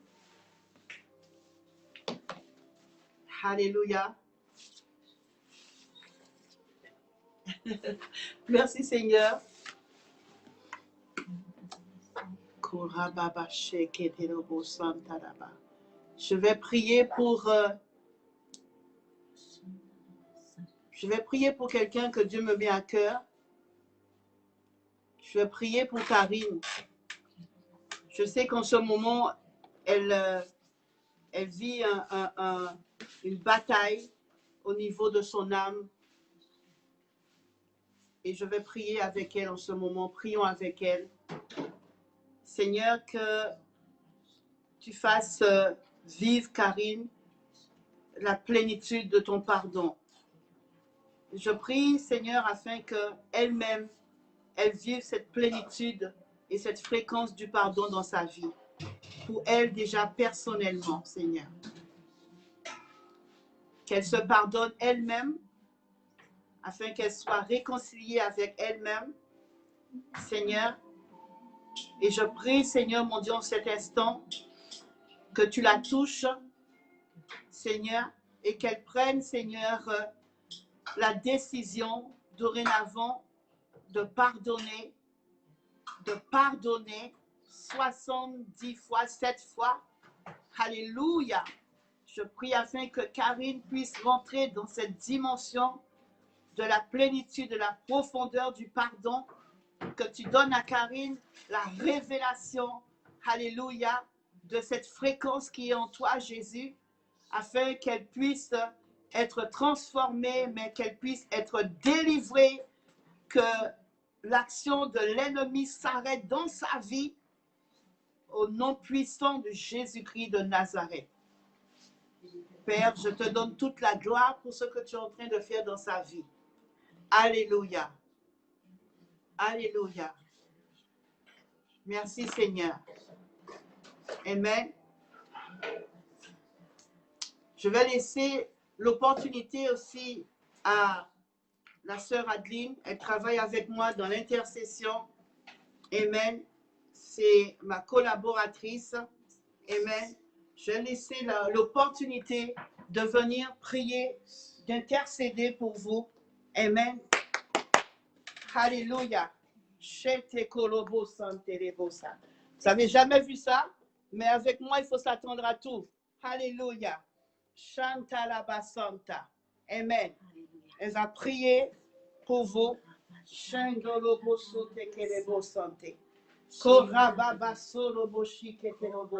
Alléluia. Merci Seigneur. Je vais prier pour quelqu'un que Dieu me met à cœur. Je vais prier pour Karine. Je sais qu'en ce moment, elle vit une bataille au niveau de son âme. Et je vais prier avec elle en ce moment. Prions avec elle. Seigneur, que tu fasses vivre, Karine, la plénitude de ton pardon. Je prie, Seigneur, afin qu'elle-même, elle vive cette plénitude et cette fréquence du pardon dans sa vie. Pour elle déjà personnellement, Seigneur. Qu'elle se pardonne elle-même afin qu'elle soit réconciliée avec elle-même, Seigneur. Et je prie, Seigneur, mon Dieu, en cet instant, que tu la touches, Seigneur, et qu'elle prenne, Seigneur, la décision dorénavant de pardonner 70 fois, 7 fois. Alléluia. Je prie afin que Karine puisse rentrer dans cette dimension de la plénitude, de la profondeur du pardon, que tu donnes à Karine la révélation, alléluia, de cette fréquence qui est en toi, Jésus, afin qu'elle puisse être transformée, mais qu'elle puisse être délivrée, que l'action de l'ennemi s'arrête dans sa vie, au nom puissant de Jésus-Christ de Nazareth. Père, je te donne toute la gloire pour ce que tu es en train de faire dans sa vie. Alléluia. Alléluia. Merci Seigneur. Amen. Je vais laisser l'opportunité aussi à la sœur Adeline. Elle travaille avec moi dans l'intercession. Amen. C'est ma collaboratrice. Amen. Je vais laisser l'opportunité de venir prier, d'intercéder pour vous. Amen. Alléluia. Vous n'avez jamais vu ça, mais avec moi, il faut s'attendre à tout. Alléluia. Chantalabasanta. Amen. Elle va prier pour vous. Chandolobosotekelebosante. Korababasoroboshiketerobo.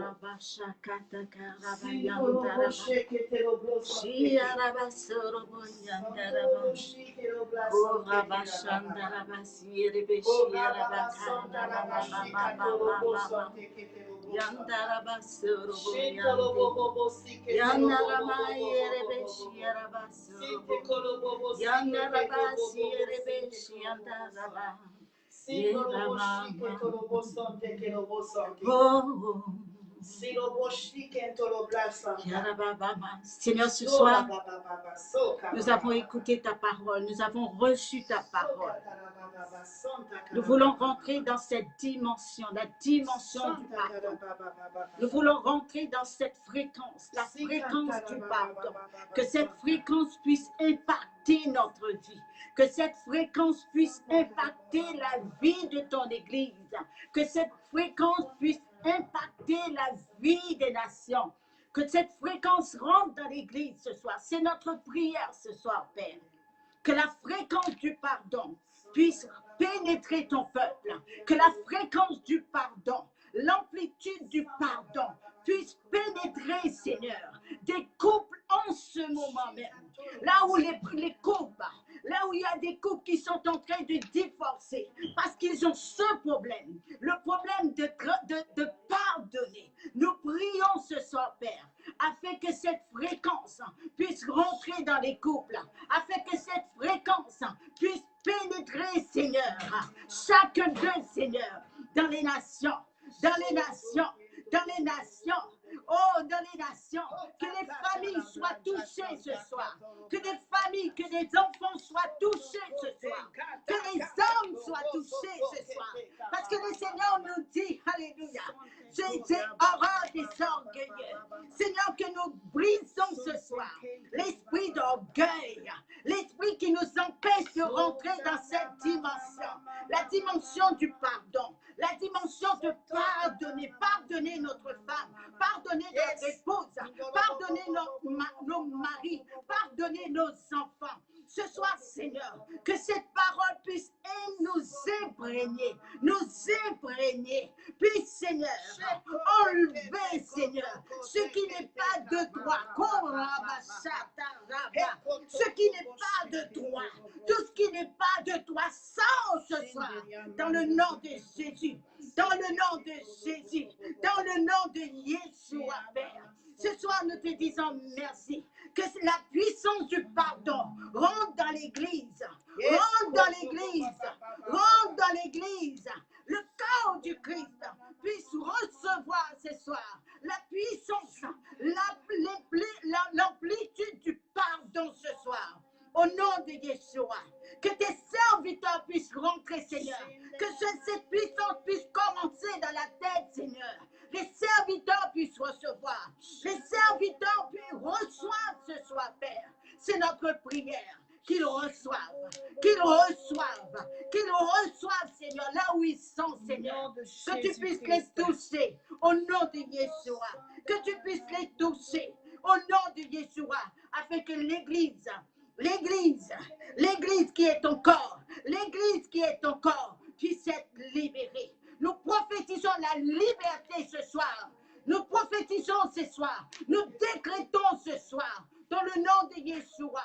Seigneur, ce soir, nous avons écouté ta parole, nous avons reçu ta parole. Nous voulons rentrer dans cette dimension, la dimension du pardon. Nous voulons rentrer dans cette fréquence, la fréquence du pardon. Que cette fréquence puisse impacter notre vie. Que cette fréquence puisse impacter la vie de ton Église. Que cette fréquence puisse impacter la vie des nations. Que cette fréquence rentre dans l'Église ce soir. C'est notre prière ce soir, Père. Que la fréquence du pardon puisse pénétrer ton peuple. Que la fréquence du pardon, l'amplitude du pardon puisse pénétrer, Seigneur, des couples en ce moment même. Là où les couples, là où il y a des couples qui sont en train de divorcer parce qu'ils ont ce problème, le problème de pardonner. Nous prions ce soir, Père, afin que cette fréquence puisse rentrer dans les couples, afin que cette fréquence puisse pénétrer, Seigneur, chacun d'eux, Seigneur, dans les nations, dans les nations, dans les nations. Oh, dans les nations, que les familles soient touchées ce soir, que les familles, que les enfants soient touchés ce soir, que les hommes soient touchés ce soir, parce que le Seigneur nous dit, alléluia, c'est horreur des orgueilleux. Seigneur, que nous brisons ce soir l'esprit d'orgueil, l'esprit qui nous empêche de rentrer dans cette dimension, la dimension du pardon, la dimension de pardonner, pardonner notre femme, pardonner notre épouse, pardonner nos maris, pardonner nos enfants. Ce soir, Seigneur, que cette parole puisse nous imprégner, puisse, Seigneur, enlever, Seigneur, ce qui n'est pas de toi, ce qui n'est pas de toi, tout ce qui n'est pas de toi, sors ce soir, dans le nom de Jésus, dans le nom de Jésus, dans le nom de Yeshua, Père. Ce soir, nous te disons merci. Que la puissance du pardon rentre dans l'église. Yes. Rentre dans l'église. Rentre dans l'église. Le corps du Christ puisse recevoir ce soir la puissance, l'amplitude du pardon ce soir. Au nom de Yeshua, que tes serviteurs puissent rentrer, Seigneur. Que cette puissance puisse commencer dans la tête, Seigneur. Les serviteurs puissent recevoir. Les serviteurs puissent recevoir ce soir, Père. C'est notre prière. Qu'ils reçoivent, Seigneur, là où ils sont, Seigneur. Que tu puisses les toucher au nom de Yeshua. Que tu puisses les toucher au nom de Yeshua, afin que l'église qui est ton corps, puisse être libérée. Nous prophétisons la liberté ce soir. Nous prophétisons ce soir. Nous décrétons ce soir, dans le nom de Yeshua.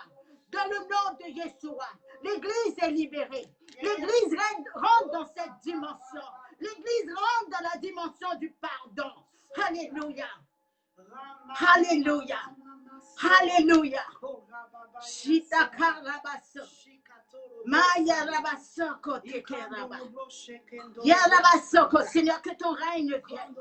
Dans le nom de Yeshua, l'église est libérée. L'église rentre dans cette dimension. L'église rentre dans la dimension du pardon. Alléluia. Alléluia. Alléluia. Shitaka rabaso. Maya rabaso koteke rabaso. Yarabasoko, Seigneur, que ton règne vienne.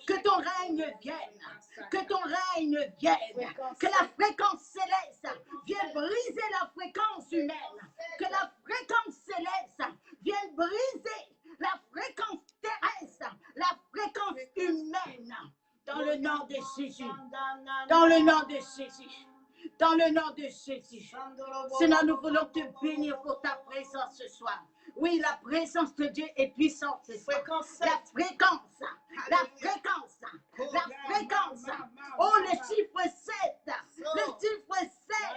Que ton règne vienne. Que ton règne vienne. Que la fréquence céleste vienne briser la fréquence humaine. Que la fréquence céleste vienne briser la fréquence terrestre. La fréquence humaine. Dans le nom de Jésus. Dans le nom de Jésus. Dans le nom de Jésus. Seigneur, nous voulons te bénir pour ta présence ce soir. Oui, la présence de Dieu est puissante ce soir. La fréquence. Oh, le chiffre 7. Le chiffre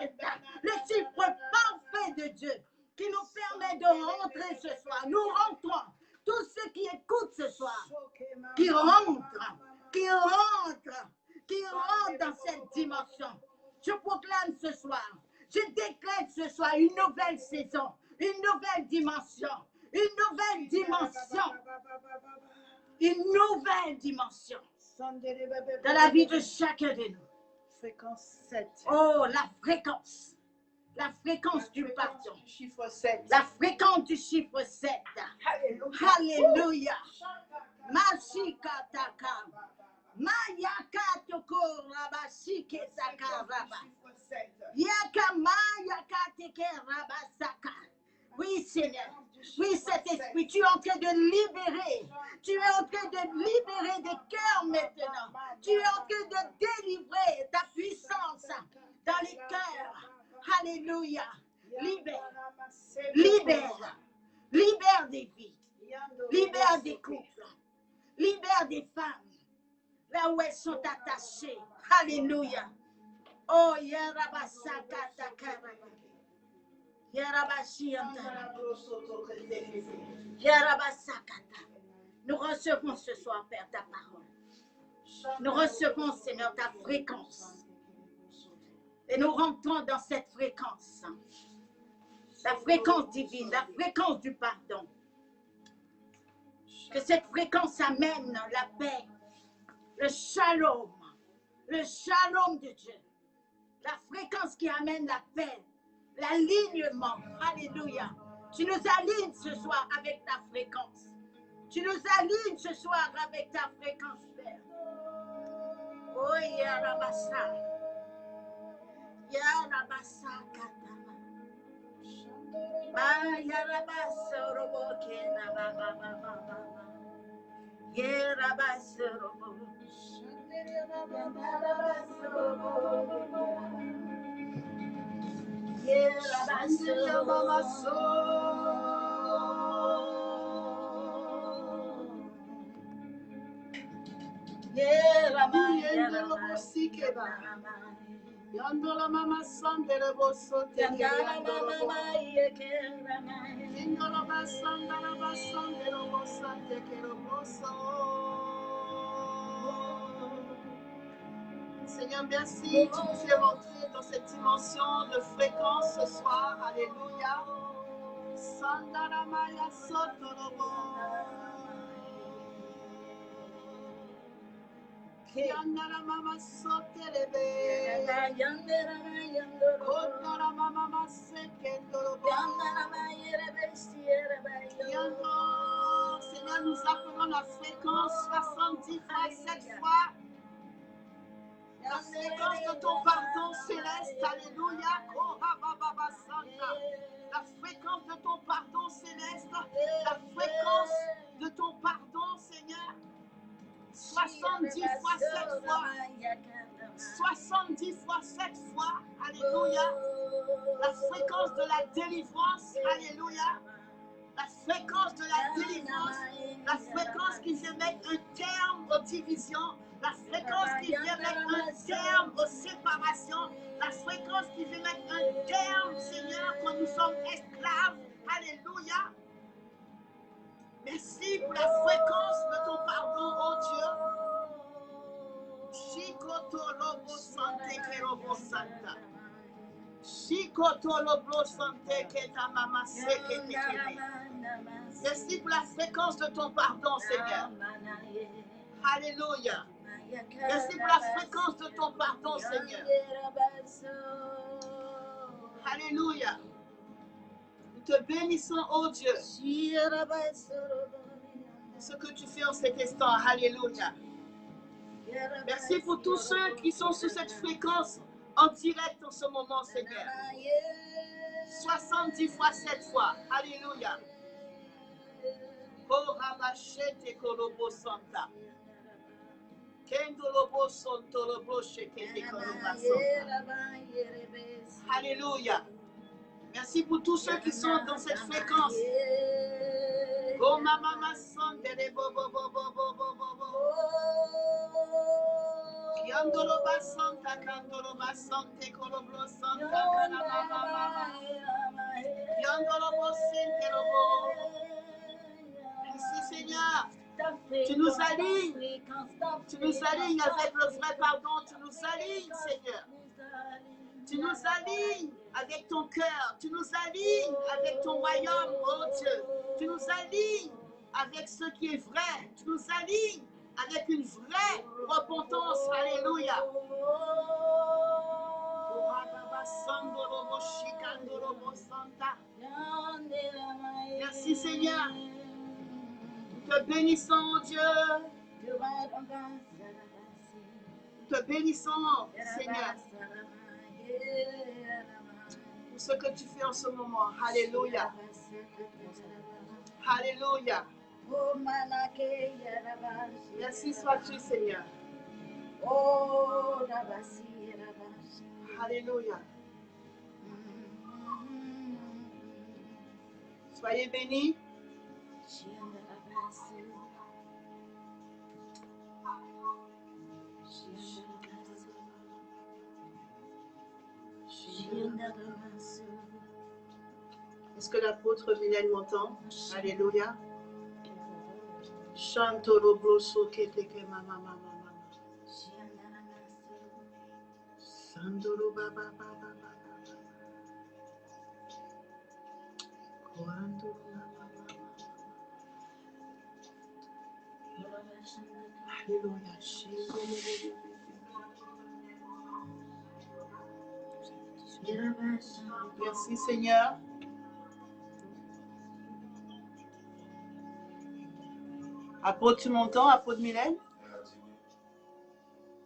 7. Le chiffre parfait de Dieu qui nous permet de rentrer ce soir. Nous rentrons. Tous ceux qui écoutent ce soir, qui rentrent dans cette dimension. Je proclame ce soir, je décrète ce soir une nouvelle saison, une nouvelle dimension, dans la vie de chacun de nous. Fréquence 7. Oh, la fréquence du pardon, Chiffre 7. la fréquence du chiffre 7. Alléluia. Mashikataka. Mayakatoko rabashike sakaraba. Yakamaya rabasaka. Oui, Seigneur. Oui, cet esprit, tu es en train de libérer. Tu es en train de libérer des cœurs maintenant. Tu es en train de délivrer ta puissance dans les cœurs. Alléluia. Libère des vies. Libère des couples. Libère des femmes. Là où elles sont attachées. Alléluia. Oh, Yarabasaka Takaraba. Yarabasakata. Nous recevons ce soir, Père, ta parole. Nous recevons, Seigneur, ta fréquence. Et nous rentrons dans cette fréquence. La fréquence divine, la fréquence du pardon. Que cette fréquence amène la paix, le shalom de Dieu. La fréquence qui amène la paix, l'alignement. Alléluia. Tu nous alignes ce soir avec ta fréquence. Tu nous alignes ce soir avec ta fréquence, Père. Oh, Yarabasa. Yarabasa Katama. Yarabasa Robokena Baba Baba. Yarabasa Robo. Yandola mama sandere bosso yandola basandara basandere bosso tekero bosso. Seigneur, merci, tu nous fais rentrer dans cette dimension de fréquence ce soir. Alléluia. Sandara maya sotorobo. Yandara mama sotelebe. Kondara mama sekendo bénissons la fréquence 70 fois, 7 fois. La fréquence de ton pardon céleste, alléluia. La fréquence de ton pardon céleste, la fréquence de ton pardon, Seigneur. 70 fois 7 fois. 70 fois 7 fois, alléluia. La fréquence de la délivrance, alléluia. La fréquence de la délivrance, la fréquence qui vient mettre un terme aux divisions, la fréquence qui vient mettre un terme aux séparations, la fréquence qui vient mettre un terme, Seigneur, quand nous sommes esclaves, alléluia. Merci pour la fréquence de ton pardon, oh Dieu. Shikotolobo sante kerobo santa. Shikotolobo sante keta mama seke tekebe. Merci pour la fréquence de ton pardon, Seigneur. Alléluia. Merci pour la fréquence de ton pardon, Seigneur. Alléluia. Nous te bénissons, oh Dieu, pour ce que tu fais en cet instant. Alléluia. Merci pour tous ceux qui sont sur cette fréquence en direct en ce moment, Seigneur. 70 fois 7 fois. Alléluia. Oh, Rabachete Kolobo Santa. Kendolobo Sontolobo Shekete Koloba Santa. Alléluia. Merci pour tous ceux qui sont dans cette fréquence. Oh, Mama Santa de Bobo Bobo Bobo Bobo. Kiandoloba Santa, Kandoloba Santa, Koloblo Santa, Kanamama. Kiandolobo Senterobo. Merci Seigneur, tu nous alignes avec le vrai pardon, tu nous alignes Seigneur, tu nous alignes avec ton cœur, tu nous alignes avec ton royaume, oh Dieu, tu nous alignes avec ce qui est vrai, tu nous alignes avec une vraie repentance, alléluia. Merci Seigneur. Nous te bénissons, Dieu. Nous te bénissons, Seigneur, pour ce que tu fais en ce moment. Alléluia. Alléluia. Merci sois-tu, Seigneur. Alléluia. Soyez bénis. Est-ce que l'apôtre Mylène m'entend? Alléluia. Chantolo bloso keteke mama mama mama. Sandolo baba baba baba. Koando mama mama. Alléluia. Merci Seigneur. Apôtre, tu m'entends, apôtre Mylène?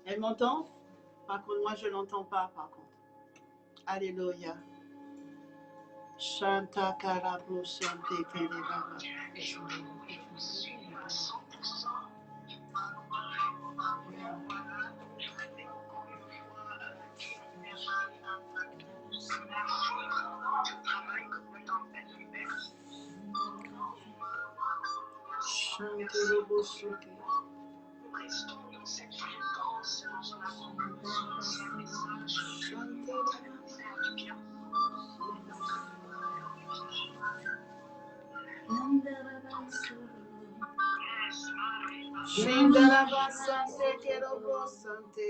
Elle m'entend? Par contre, moi je ne l'entends pas, par contre. Alléluia. Chanta karablo sante kelebaba. Chante le beau soute. Nous restons dans cette fréquence, nous en avons besoin de ces messages. Chantez le bien. Shindaraba sante kerobo sante.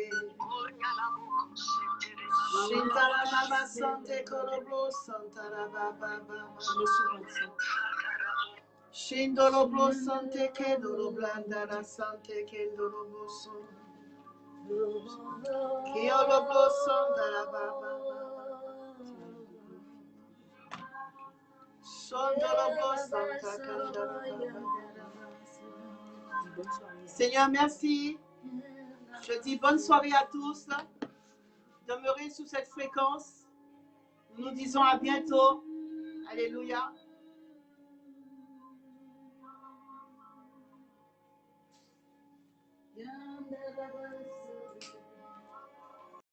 Shindaraba sante kerobo santaraba baba. Shindolo sante kedolo blandara sante kendolo boso. Kiolo boso dara baba. Sondolo boso takandara baba. bonne soirée. Seigneur, merci. Je dis bonne soirée à tous. Demeurez sous cette fréquence. Nous nous disons à bientôt. Alléluia. Yanda Baba